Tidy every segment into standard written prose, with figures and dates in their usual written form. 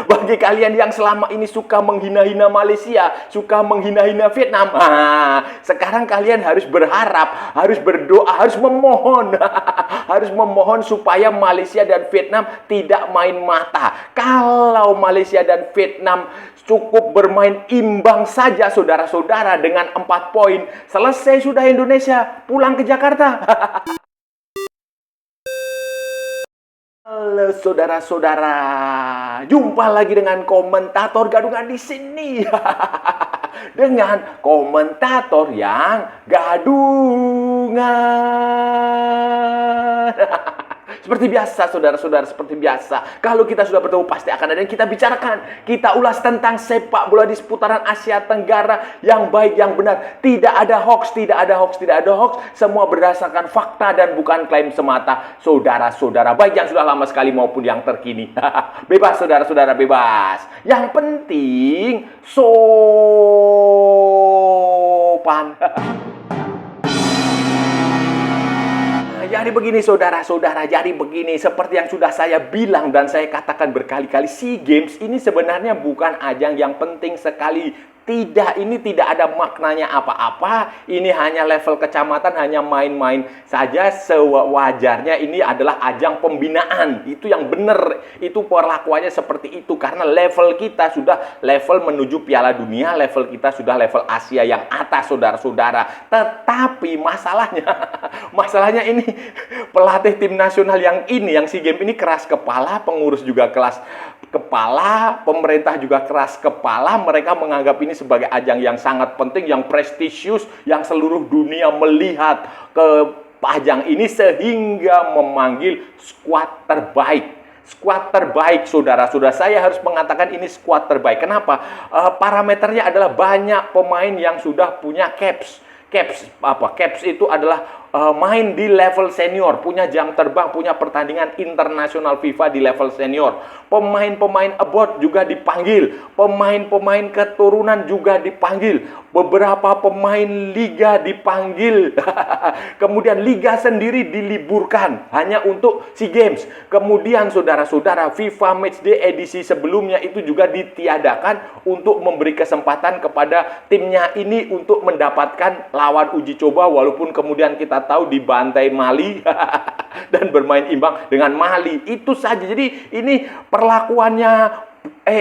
Bagi kalian yang selama ini suka menghina-hina Malaysia, suka menghina-hina Vietnam, sekarang kalian harus berharap, harus berdoa, harus memohon, harus memohon supaya Malaysia dan Vietnam tidak main mata. Kalau Malaysia dan Vietnam cukup bermain imbang saja, saudara-saudara, dengan 4 poin, selesai sudah Indonesia, pulang ke Jakarta. Halo saudara-saudara, jumpa lagi dengan komentator gadungan di sini. Dengan komentator yang gadungan. Seperti biasa, saudara-saudara, seperti biasa. Kalau kita sudah bertemu, pasti akan ada yang kita bicarakan. Kita ulas tentang sepak bola di seputaran Asia Tenggara yang baik, yang benar. Tidak ada hoax, tidak ada hoax, tidak ada hoax. Semua berdasarkan fakta dan bukan klaim semata, saudara-saudara. Baik yang sudah lama sekali maupun yang terkini. Bebas, saudara-saudara, bebas. Yang penting, sopan. Jadi begini saudara-saudara, jadi begini, seperti yang sudah saya bilang dan saya katakan berkali-kali, SEA Games ini sebenarnya bukan ajang yang penting sekali. Tidak, ini tidak ada maknanya apa-apa. Ini hanya level kecamatan, hanya main-main saja. Sewajarnya ini adalah ajang pembinaan. Itu yang benar. Itu perlakuannya seperti itu. Karena level kita sudah level menuju Piala Dunia. Level kita sudah level Asia yang atas, saudara-saudara. Tetapi masalahnya ini pelatih tim nasional yang SEA Games ini keras kepala. Pengurus juga keras kepala. Pemerintah juga keras kepala. Mereka menganggap ini sebagai ajang yang sangat penting, yang prestisius, yang seluruh dunia melihat ke ajang ini sehingga memanggil skuad terbaik. Skuad terbaik, saudara-saudara. Saya harus mengatakan ini skuad terbaik. Kenapa? Parameternya adalah banyak pemain yang sudah punya caps. Caps itu adalah main di level senior, punya jam terbang, punya pertandingan internasional FIFA di level senior. Pemain-pemain abroad juga dipanggil, pemain-pemain keturunan juga dipanggil, beberapa pemain liga dipanggil. Kemudian liga sendiri diliburkan hanya untuk SEA Games. Kemudian saudara-saudara, FIFA Matchday edisi sebelumnya itu juga ditiadakan untuk memberi kesempatan kepada timnya ini untuk mendapatkan lawan uji coba, walaupun kemudian kita tahu dibantai Mali dan bermain imbang dengan Mali. Itu saja. Jadi ini perlakuannya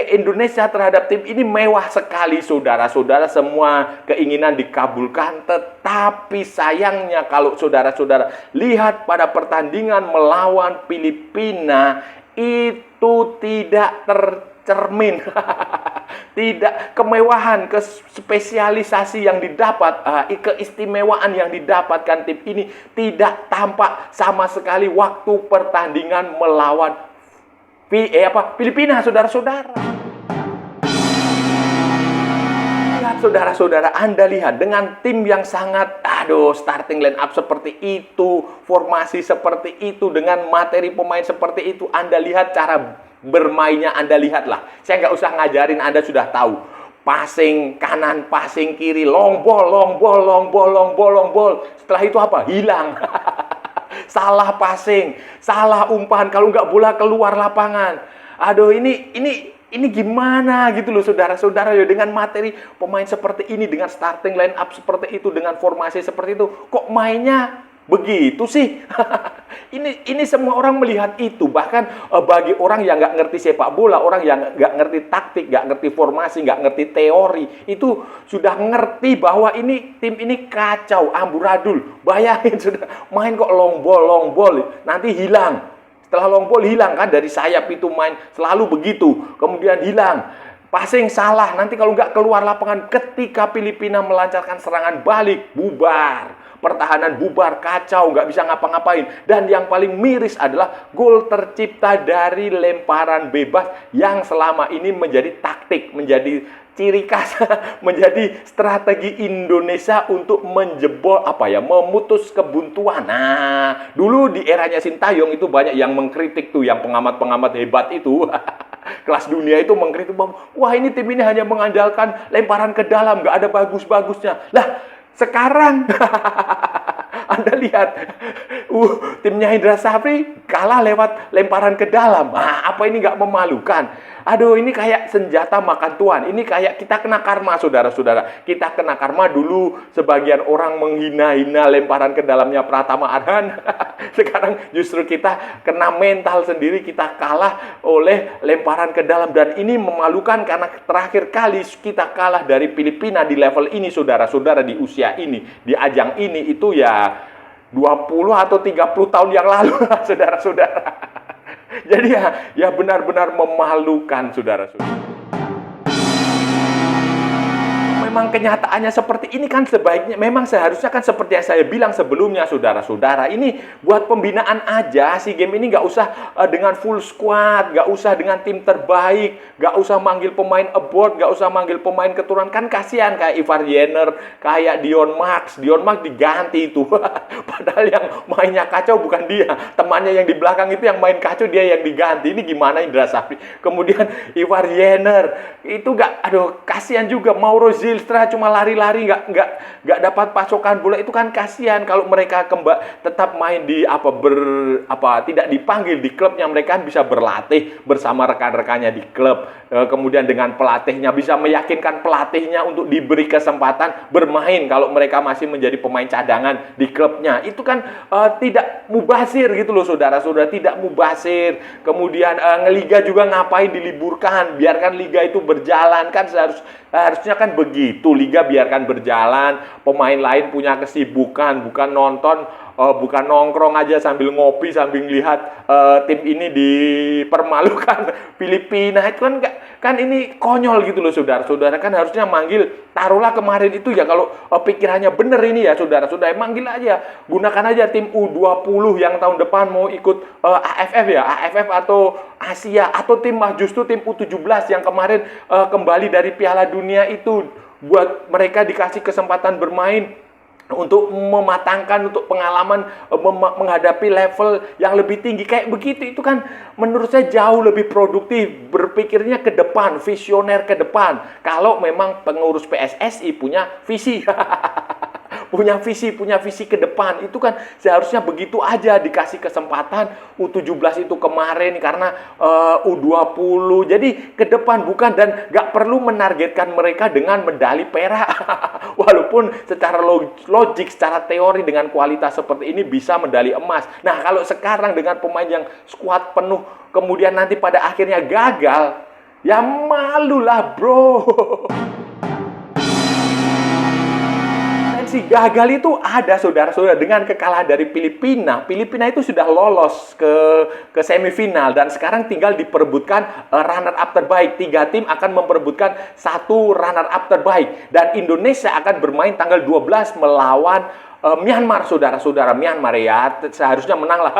Indonesia terhadap tim ini mewah sekali, saudara-saudara. Semua keinginan dikabulkan. Tetapi sayangnya kalau saudara-saudara lihat pada pertandingan melawan Filipina, itu tidak tercermin. Tidak kemewahan, spesialisasi yang didapat, keistimewaan yang didapatkan tim ini tidak tampak sama sekali waktu pertandingan melawan Filipina, saudara-saudara. Lihat, saudara-saudara, Anda lihat dengan tim yang sangat, starting line up seperti itu, formasi seperti itu, dengan materi pemain seperti itu, Anda lihat cara bermainnya, Anda lihatlah. Saya nggak usah ngajarin, Anda sudah tahu. Passing kanan, passing kiri, long ball. Setelah itu apa? Hilang. Salah passing, salah umpan, kalau nggak bola keluar lapangan. Aduh, ini gimana gitu loh, saudara-saudara, ya, dengan materi pemain seperti ini, dengan starting line up seperti itu, dengan formasi seperti itu, kok mainnya begitu sih? Ini semua orang melihat itu. Bahkan bagi orang yang nggak ngerti sepak bola, orang yang nggak ngerti taktik, nggak ngerti formasi, nggak ngerti teori, itu sudah ngerti bahwa ini tim ini kacau, amburadul. Bayangin, sudah main kok long ball, nanti hilang. Setelah long ball hilang kan, dari sayap itu main selalu begitu, kemudian hilang. Passing salah, nanti kalau nggak keluar lapangan. Ketika Filipina melancarkan serangan balik, bubar. Pertahanan bubar, kacau, nggak bisa ngapa-ngapain. Dan yang paling miris adalah gol tercipta dari lemparan bebas yang selama ini menjadi taktik, menjadi ciri khas, menjadi strategi Indonesia untuk menjebol, memutus kebuntuan. Nah, dulu di eranya Sintayong itu banyak yang mengkritik tuh, yang pengamat-pengamat hebat itu. Kelas dunia itu mengkritik bahwa, wah, ini tim ini hanya mengandalkan lemparan ke dalam, nggak ada bagus-bagusnya. Lah, sekarang Anda lihat, timnya Indra Safri kalah lewat lemparan ke dalam. Apa ini nggak memalukan? Aduh, ini kayak senjata makan tuan. Ini kayak kita kena karma, saudara-saudara. Kita kena karma dulu. Sebagian orang menghina-hina lemparan ke dalamnya Pratama Arhan. Sekarang justru kita kena mental sendiri. Kita kalah oleh lemparan ke dalam. Dan ini memalukan karena terakhir kali kita kalah dari Filipina di level ini, saudara-saudara, di usia ini, di ajang ini, itu ya 20 atau 30 tahun yang lalu, saudara-saudara. Jadi ya benar-benar memalukan, saudara-saudara. Memang kenyataannya seperti ini kan sebaiknya, memang seharusnya kan seperti yang saya bilang sebelumnya, saudara-saudara. Ini buat pembinaan aja, SEA Games ini nggak usah dengan full squad, nggak usah dengan tim terbaik, nggak usah manggil pemain abroad, nggak usah manggil pemain keturunan. Kan kasihan kayak Ivar Jenner, kayak Dion Max diganti itu. Padahal yang mainnya kacau bukan dia, temannya yang di belakang itu yang main kacau, dia yang diganti. Ini gimana Indra Safri? Kemudian Ivar Jenner, itu aduh, kasihan juga. Mauro Zylstra cuma lari-lari, nggak dapat pasokan bola, itu kan kasihan. Kalau mereka tetap main di tidak dipanggil di klubnya, mereka kan bisa berlatih bersama rekan-rekannya di klub. Kemudian dengan pelatihnya, bisa meyakinkan pelatihnya untuk diberi kesempatan bermain kalau mereka masih menjadi pemain cadangan di klubnya. Itu kan tidak mubazir gitu loh, saudara-saudara, tidak mubazir. Kemudian liga juga ngapain diliburkan, biarkan liga itu berjalan. Kan harusnya kan begitu, liga biarkan berjalan, pemain lain punya kesibukan, bukan nonton, bukan nongkrong aja sambil ngopi, sambil lihat tim ini dipermalukan Filipina. Itu kan ini konyol gitu loh, saudara-saudara. Kan harusnya manggil, taruhlah kemarin itu ya, kalau pikirannya bener ini ya, saudara-saudara, manggil aja, gunakan aja tim U20 yang tahun depan mau ikut AFF atau Asia, atau justru tim U17 yang kemarin kembali dari Piala Dunia itu, buat mereka dikasih kesempatan bermain untuk mematangkan, untuk pengalaman menghadapi level yang lebih tinggi. Kayak begitu, itu kan menurut saya jauh lebih produktif, berpikirnya ke depan, visioner ke depan. Kalau memang pengurus PSSI punya visi punya visi ke depan, itu kan seharusnya begitu aja, dikasih kesempatan. U17 itu kemarin karena U20, jadi ke depan, bukan, dan gak perlu menargetkan mereka dengan medali perak. Walaupun secara logik, secara teori, dengan kualitas seperti ini bisa medali emas. Nah, kalau sekarang dengan pemain yang skuad penuh, kemudian nanti pada akhirnya gagal, ya malulah, bro. Gagal itu ada, saudara-saudara, dengan kekalahan dari Filipina. Filipina itu sudah lolos ke semifinal dan sekarang tinggal diperebutkan runner up terbaik. 3 tim akan memperebutkan 1 runner up terbaik, dan Indonesia akan bermain tanggal 12 melawan Myanmar, saudara-saudara. Myanmar ya seharusnya menang lah.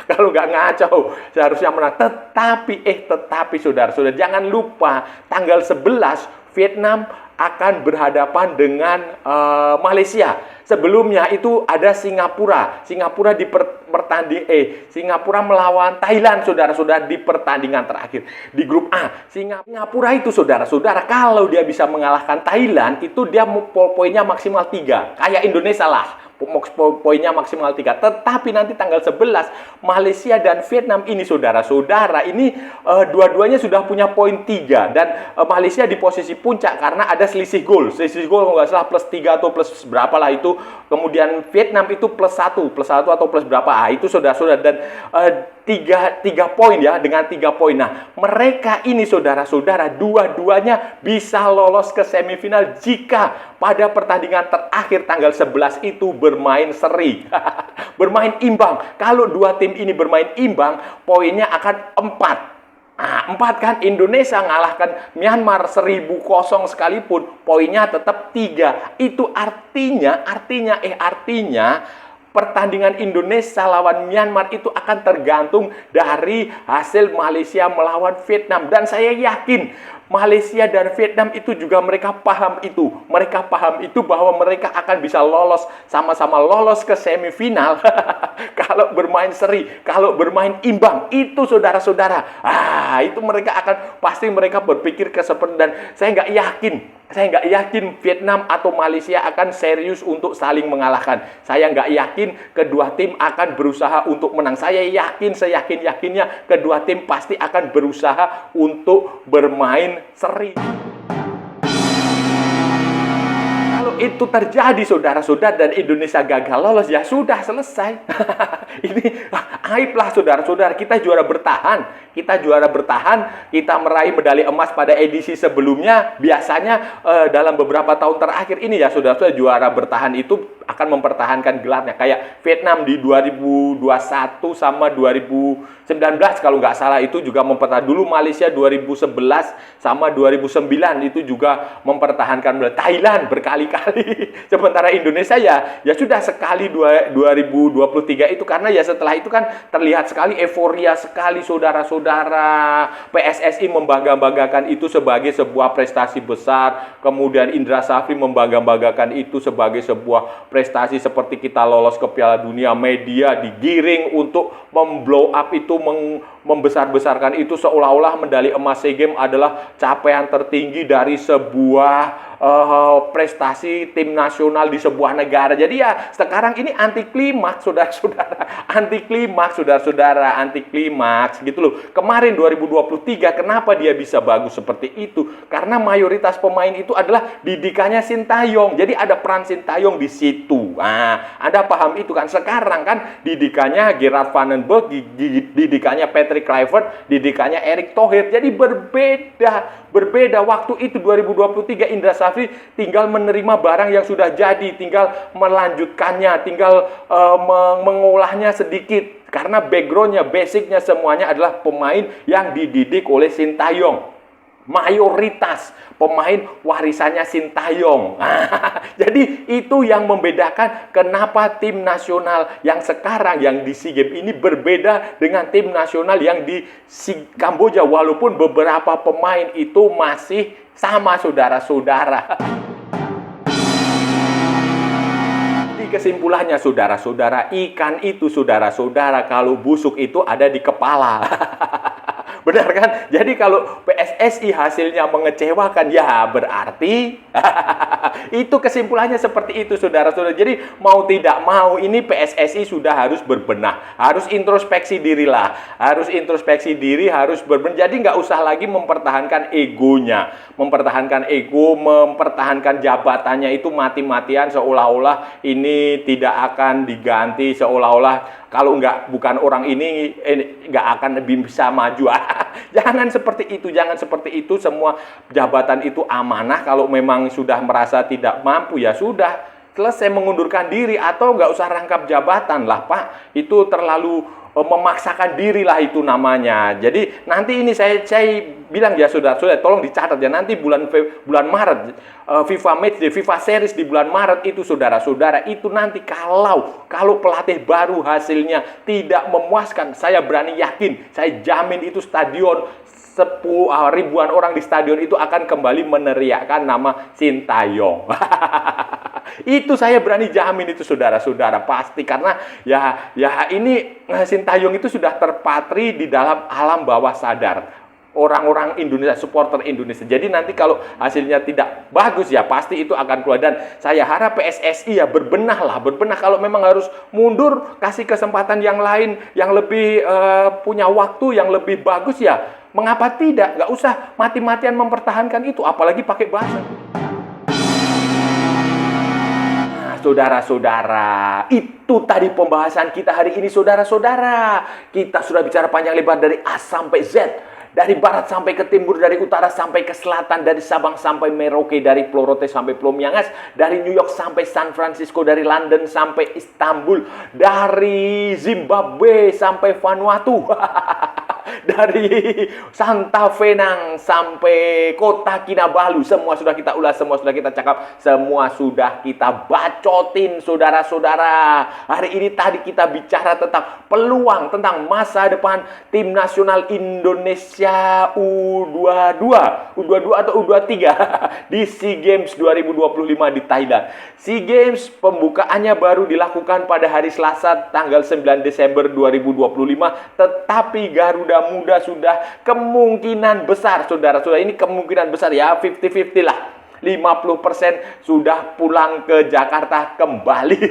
Kalau nggak ngacau, seharusnya menang. Tetapi saudara-saudara, jangan lupa tanggal 11 Vietnam akan berhadapan dengan Malaysia. Sebelumnya itu ada Singapura. Singapura melawan Thailand, saudara-saudara, di pertandingan terakhir di grup A. Singapura itu, saudara-saudara, kalau dia bisa mengalahkan Thailand, itu dia poinnya maksimal 3. Kayak Indonesia lah, poinnya maksimal 3. Tetapi nanti tanggal 11 Malaysia dan Vietnam ini, saudara-saudara, ini dua-duanya sudah punya poin 3, dan Malaysia di posisi puncak karena ada selisih gol kalau nggak salah plus 3 atau plus berapa lah itu. Kemudian Vietnam itu plus 1 atau plus berapa, itu saudara-saudara, dan 3 poin ya, dengan 3 poin. Nah, mereka ini, saudara-saudara, dua-duanya bisa lolos ke semifinal jika pada pertandingan terakhir tanggal 11 itu bermain seri. Bermain imbang. Kalau 2 tim ini bermain imbang, poinnya akan 4. 4 kan, Indonesia ngalahkan Myanmar 1000 sekalipun, poinnya tetap 3. Itu artinya pertandingan Indonesia lawan Myanmar itu akan tergantung dari hasil Malaysia melawan Vietnam. Dan saya yakin Malaysia dan Vietnam itu juga mereka paham itu. Mereka paham itu bahwa mereka akan bisa lolos, sama-sama lolos ke semifinal. Kalau bermain seri, kalau bermain imbang, itu saudara-saudara. Itu mereka pasti mereka berpikir ke seperti, dan saya nggak yakin Saya nggak yakin Vietnam atau Malaysia akan serius untuk saling mengalahkan. Saya nggak yakin kedua tim akan berusaha untuk menang. Saya yakin, seyakin-yakinnya kedua tim pasti akan berusaha untuk bermain seri. Itu terjadi saudara-saudara dan Indonesia gagal lolos, ya sudah selesai. Ini aib lah saudara-saudara. Kita juara bertahan. Kita meraih medali emas pada edisi sebelumnya. Biasanya dalam beberapa tahun terakhir ini ya saudara-saudara, juara bertahan itu akan mempertahankan gelarnya. Kayak Vietnam di 2021 sama 2019 kalau nggak salah itu juga mempertahankan. Dulu Malaysia 2011 sama 2009 itu juga mempertahankan. Thailand berkali-kali. Sementara Indonesia ya sudah sekali 2023 itu, karena ya setelah itu kan terlihat sekali euforia sekali saudara-saudara. PSSI membangga-banggakan itu sebagai sebuah prestasi besar. Kemudian Indra Safri membangga-banggakan itu sebagai sebuah prestasi, seperti kita lolos ke Piala Dunia. Media digiring untuk memblow up itu, membesar-besarkan itu, seolah-olah medali emas SEA Games adalah capaian tertinggi dari sebuah prestasi tim nasional di sebuah negara. Jadi ya sekarang ini anti klimaks saudara-saudara, anti klimaks gitu loh. Kemarin 2023 kenapa dia bisa bagus seperti itu? Karena mayoritas pemain itu adalah didikannya Sintayong. Jadi ada peran Sintayong di situ. Nah, Anda paham itu kan? Sekarang kan didikannya Gerard Van den Berg, didikannya Patrick Kluivert, didikannya Erick Thohir. Jadi berbeda waktu itu 2023 Indra Safri tinggal menerima barang yang sudah jadi, tinggal melanjutkannya, tinggal mengolahnya sedikit. Karena backgroundnya, basicnya semuanya adalah pemain yang dididik oleh Sintayong. Mayoritas pemain warisannya Sintayong. Jadi itu yang membedakan kenapa tim nasional yang sekarang yang di SEA Games ini berbeda dengan tim nasional yang di Kamboja, walaupun beberapa pemain itu masih sama saudara-saudara. Kesimpulannya saudara-saudara, ikan itu saudara-saudara kalau busuk itu ada di kepala. Benar kan? Jadi kalau PSSI hasilnya mengecewakan, ya berarti itu kesimpulannya seperti itu saudara-saudara. Jadi mau tidak mau ini PSSI sudah harus berbenah, harus introspeksi diri lah, harus introspeksi diri, harus berbenah. Jadi nggak usah lagi mempertahankan egonya, mempertahankan ego, mempertahankan jabatannya itu mati-matian, seolah-olah ini tidak akan diganti, seolah-olah kalau bukan orang ini nggak akan bisa maju. Jangan seperti itu, jangan seperti itu. Semua jabatan itu amanah. Kalau memang sudah merasa tidak mampu, ya sudah selesai, mengundurkan diri atau nggak usah rangkap jabatan lah Pak. Itu terlalu memaksakan diri lah itu namanya. Jadi nanti ini saya bilang ya saudara-saudara, tolong dicatat ya, nanti bulan Maret FIFA Matchday, FIFA Series di bulan Maret itu saudara-saudara, itu nanti kalau pelatih baru hasilnya tidak memuaskan, saya berani yakin, saya jamin itu stadion ribuan orang di stadion itu akan kembali meneriakkan nama Sintayong. Itu saya berani jamin itu saudara-saudara, pasti, karena ya ini Sintayong itu sudah terpatri di dalam alam bawah sadar orang-orang Indonesia, supporter Indonesia. Jadi nanti kalau hasilnya tidak bagus ya pasti itu akan keluar. Dan saya harap PSSI ya berbenah kalau memang harus mundur, kasih kesempatan yang lain yang lebih punya waktu yang lebih bagus ya. Mengapa tidak? Nggak usah mati-matian mempertahankan itu, apalagi pakai bahasa. Saudara-saudara, itu tadi pembahasan kita hari ini saudara-saudara. Kita sudah bicara panjang lebar dari A sampai Z. Dari barat sampai ke timur, dari utara sampai ke selatan, dari Sabang sampai Merauke, dari Pulau Rote sampai Pulau Miangas, dari New York sampai San Francisco, dari London sampai Istanbul, dari Zimbabwe sampai Vanuatu. Dari Santa Fenang sampai Kota Kinabalu, semua sudah kita ulas, semua sudah kita cakap, semua sudah kita bacotin saudara-saudara. Hari ini tadi kita bicara tentang peluang, tentang masa depan tim nasional Indonesia U22 atau U23 di SEA Games 2025 di Thailand. SEA Games pembukaannya baru dilakukan pada hari Selasa tanggal 9 Desember 2025, tetapi Garuda Muda sudah kemungkinan besar saudara-saudara, ini kemungkinan besar ya, 50-50 lah. 50% sudah pulang ke Jakarta kembali.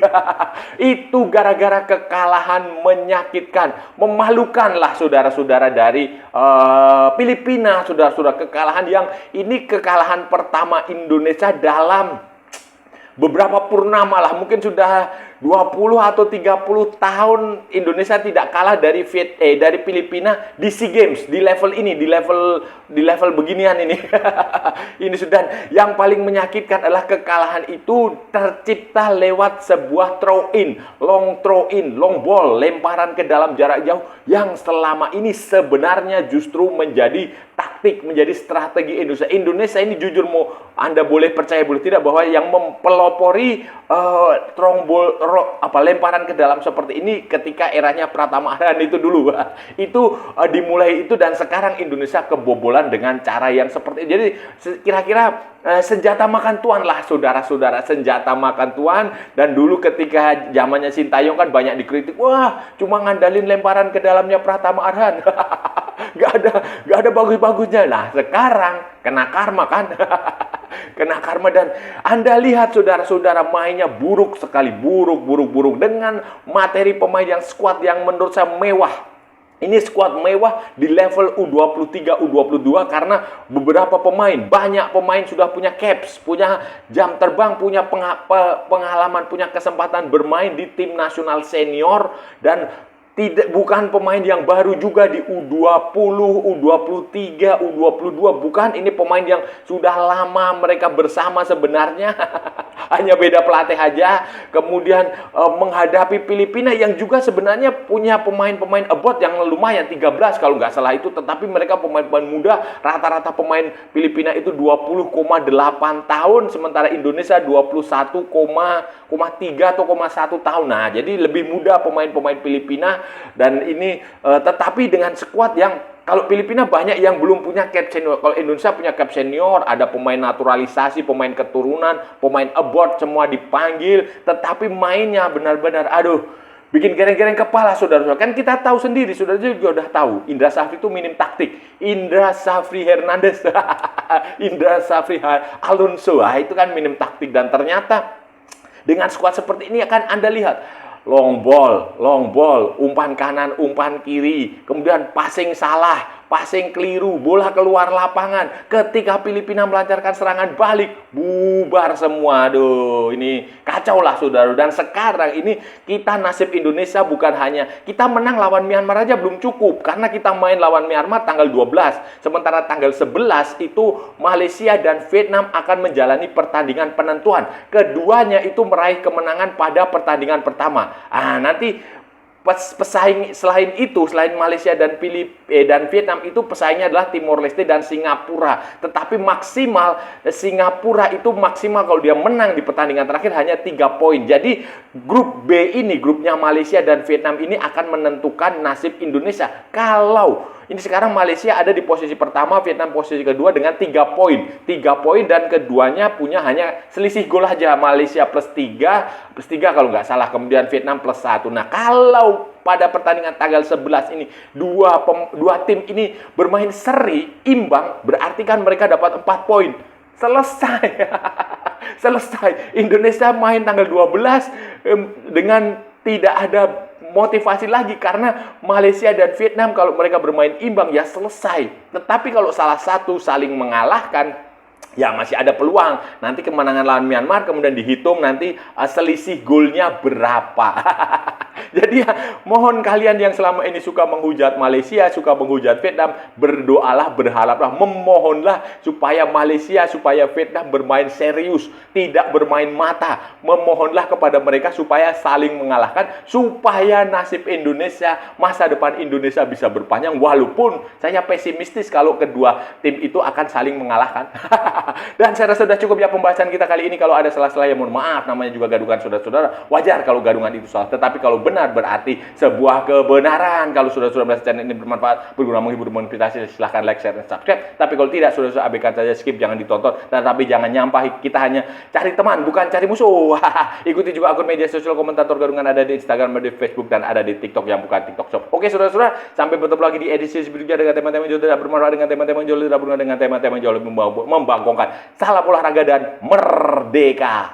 Itu gara-gara kekalahan menyakitkan, memalukan lah saudara-saudara dari Filipina, saudara-saudara. Kekalahan yang ini kekalahan pertama Indonesia dalam beberapa purnama lah, mungkin sudah 20 atau 30 tahun Indonesia tidak kalah dari dari Filipina di SEA Games di level ini, di level beginian ini. Ini sudah yang paling menyakitkan adalah kekalahan itu tercipta lewat sebuah throw in, long ball, lemparan ke dalam jarak jauh yang selama ini sebenarnya justru menjadi taktik, menjadi strategi Indonesia. Indonesia ini jujur, mau Anda boleh percaya boleh tidak, bahwa yang mempelopori lemparan ke dalam seperti ini ketika eranya Pratama Arhan itu dulu. Itu dimulai itu, dan sekarang Indonesia kebobolan dengan cara yang seperti ini. Jadi kira-kira senjata makan tuan lah saudara-saudara, senjata makan tuan. Dan dulu ketika zamannya Sintayong kan banyak dikritik, wah cuma ngandalin lemparan ke dalamnya Pratama Arhan. Gak ada bagus-bagusnya. Nah sekarang kena karma kan. Kena karma, dan Anda lihat saudara-saudara mainnya buruk sekali, buruk dengan materi pemain yang squad yang menurut saya mewah. Ini squad mewah di level U23, U22 karena beberapa pemain, banyak pemain sudah punya caps, punya jam terbang, punya pengalaman, punya kesempatan bermain di tim nasional senior, dan bukan pemain yang baru juga di U20, U23, U22. Bukan, ini pemain yang sudah lama mereka bersama sebenarnya. Hanya beda pelatih aja. Kemudian menghadapi Filipina yang juga sebenarnya punya pemain-pemain abot yang lumayan, 13 kalau nggak salah itu. Tetapi mereka pemain-pemain muda. Rata-rata pemain Filipina itu 20,8 tahun. Sementara Indonesia 21,3 atau 1 tahun. Nah, jadi lebih muda pemain-pemain Filipina. Dan ini tetapi dengan skuad yang, kalau Filipina banyak yang belum punya cap senior. Kalau Indonesia punya cap senior, ada pemain naturalisasi, pemain keturunan, pemain abroad, semua dipanggil. Tetapi mainnya benar-benar, aduh, bikin gereng-gereng kepala, saudara-saudara. Kan kita tahu sendiri, saudara juga udah tahu. Indra Safri itu minim taktik. Indra Safri Hernandez, Indra Safri Alonso, itu kan minim taktik. Dan ternyata dengan skuad seperti ini akan Anda lihat. Long ball, umpan kanan, umpan kiri, kemudian passing salah, passing keliru, bola keluar lapangan. Ketika Filipina melancarkan serangan balik, bubar semua. Aduh, ini kacau lah saudara. Dan sekarang ini kita, nasib Indonesia bukan hanya kita menang lawan Myanmar aja belum cukup, karena kita main lawan Myanmar tanggal 12. Sementara tanggal 11 itu Malaysia dan Vietnam akan menjalani pertandingan penentuan. Keduanya itu meraih kemenangan pada pertandingan pertama. Nanti pesaing selain itu, selain Malaysia dan Vietnam, itu pesaingnya adalah Timor Leste dan Singapura. Tetapi maksimal Singapura itu maksimal kalau dia menang di pertandingan terakhir hanya 3 poin. Jadi grup B ini, grupnya Malaysia dan Vietnam ini akan menentukan nasib Indonesia. Kalau ini sekarang Malaysia ada di posisi pertama, Vietnam posisi kedua dengan 3 poin. 3 poin, dan keduanya punya hanya selisih gol aja. Malaysia plus 3 kalau nggak salah. Kemudian Vietnam plus 1. Nah, kalau pada pertandingan tanggal 11 ini dua tim ini bermain seri, imbang, berarti kan mereka dapat 4 poin. Selesai. Selesai. Indonesia main tanggal 12 dengan tidak ada motivasi lagi, karena Malaysia dan Vietnam kalau mereka bermain imbang ya selesai. Tetapi kalau salah satu saling mengalahkan, ya masih ada peluang. Nanti kemenangan lawan Myanmar kemudian dihitung nanti selisih golnya berapa. Jadi ya, mohon kalian yang selama ini suka menghujat Malaysia, suka menghujat Vietnam, berdoalah, berharaplah, memohonlah supaya Malaysia, supaya Vietnam bermain serius, tidak bermain mata. Memohonlah kepada mereka supaya saling mengalahkan, supaya nasib Indonesia, masa depan Indonesia bisa berpanjang. Walaupun saya pesimistis kalau kedua tim itu akan saling mengalahkan. Dan saya rasa sudah cukup ya pembahasan kita kali ini. Kalau ada salah-salah ya mohon maaf, namanya juga gadungan saudara-saudara. Wajar kalau gadungan itu salah. Tetapi kalau benar, berarti sebuah kebenaran. Kalau sudah merasa channel ini bermanfaat, berguna, menghibur, menginspirasi, silahkan like, share, dan subscribe. Tapi kalau tidak, sudah abaikan saja, skip, jangan ditonton. Tetapi jangan nyampah, kita hanya cari teman, bukan cari musuh. Ikuti juga akun media sosial Komentator Gadungan, ada di Instagram, ada di Facebook, dan ada di TikTok yang bukan TikTok Shop. Oke, saudara-saudara, sampai bertemu lagi di edisi berikutnya dengan tema-tema jauh tidak bermanfaat, dengan tema-tema jauh tidak berguna, dengan tema-tema jauh lebih membangkongkan. Salam olahraga dan merdeka.